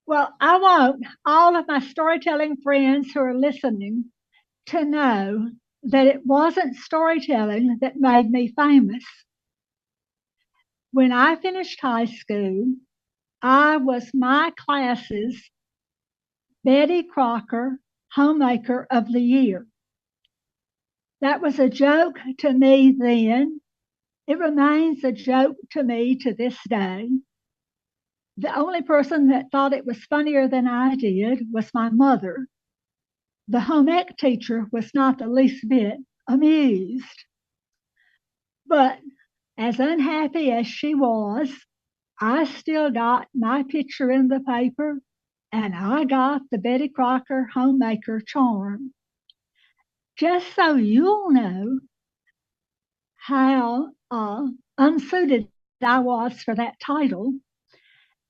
Well, I want all of my storytelling friends who are listening to know that it wasn't storytelling that made me famous. When I finished high school, I was my class's Betty Crocker Homemaker of the Year. That was a joke to me then. It remains a joke to me to this day. The only person that thought it was funnier than I did was my mother. The home ec teacher was not the least bit amused. But as unhappy as she was, I still got my picture in the paper and I got the Betty Crocker homemaker charm. Just so you'll know how unsuited I was for that title,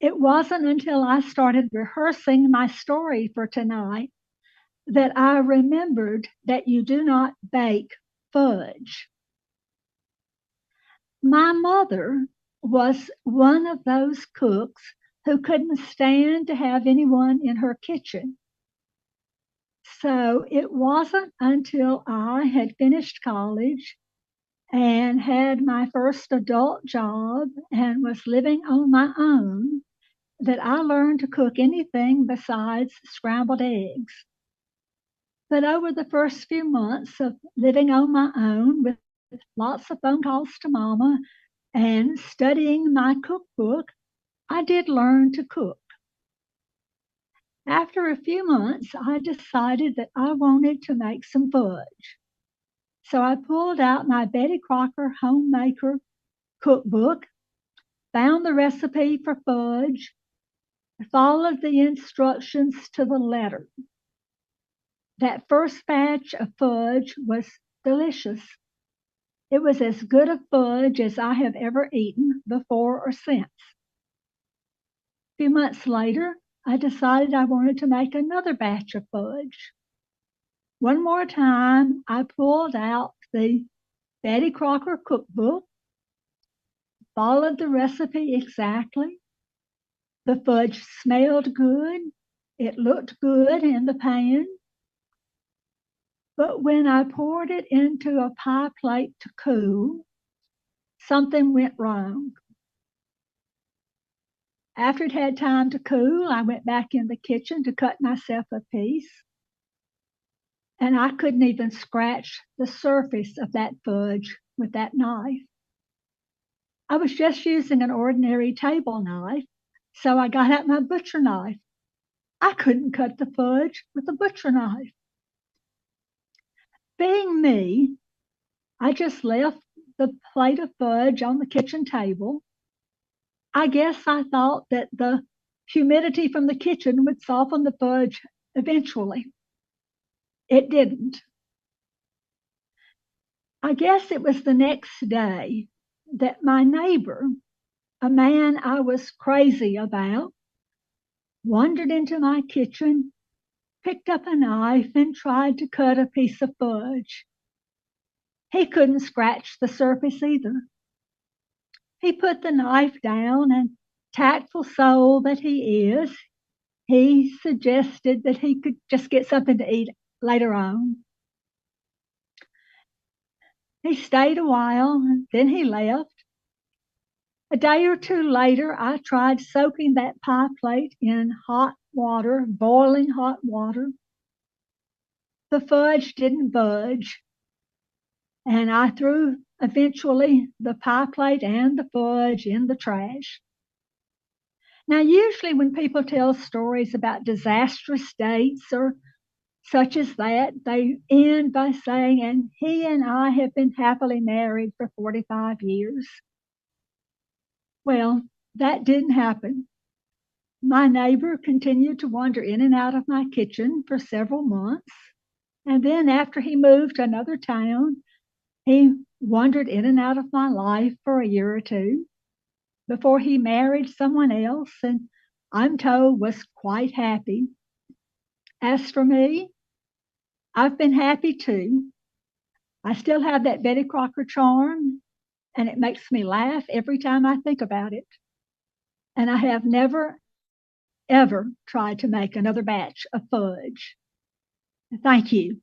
it wasn't until I started rehearsing my story for tonight that I remembered that you do not bake fudge. My mother was one of those cooks who couldn't stand to have anyone in her kitchen. So it wasn't until I had finished college and had my first adult job and was living on my own that I learned to cook anything besides scrambled eggs. But over the first few months of living on my own with lots of phone calls to mama and studying my cookbook, I did learn to cook. After a few months, I decided that I wanted to make some fudge. So I pulled out my Betty Crocker homemaker cookbook, found the recipe for fudge, followed the instructions to the letter. That first batch of fudge was delicious. It was as good a fudge as I have ever eaten before or since. A few months later, I decided I wanted to make another batch of fudge. One more time, I pulled out the Betty Crocker cookbook, followed the recipe exactly. The fudge smelled good. It looked good in the pan. But when I poured it into a pie plate to cool, something went wrong. After it had time to cool, I went back in the kitchen to cut myself a piece. And I couldn't even scratch the surface of that fudge with that knife. I was just using an ordinary table knife, so I got out my butcher knife. I couldn't cut the fudge with a butcher knife. Being me, I just left the plate of fudge on the kitchen table. I guess I thought that the humidity from the kitchen would soften the fudge eventually. It didn't. I guess it was the next day that my neighbor, a man I was crazy about, wandered into my kitchen, picked up a knife, and tried to cut a piece of fudge. He couldn't scratch the surface either. He put the knife down, and tactful soul that he is, he suggested that he could just get something to eat later on. He stayed a while, and then he left. A day or two later, I tried soaking that pie plate in hot water, boiling hot water. The fudge didn't budge, and I threw eventually the pie plate and the fudge in the trash. Now, usually when people tell stories about disastrous dates or such as that, they end by saying, and he and I have been happily married for 45 years. Well, that didn't happen. My neighbor continued to wander in and out of my kitchen for several months. And then after he moved to another town, he wandered in and out of my life for a year or two before he married someone else, and I'm told was quite happy. As for me, I've been happy too. I still have that Betty Crocker charm, and it makes me laugh every time I think about it. And I have never, ever try to make another batch of fudge. Thank you.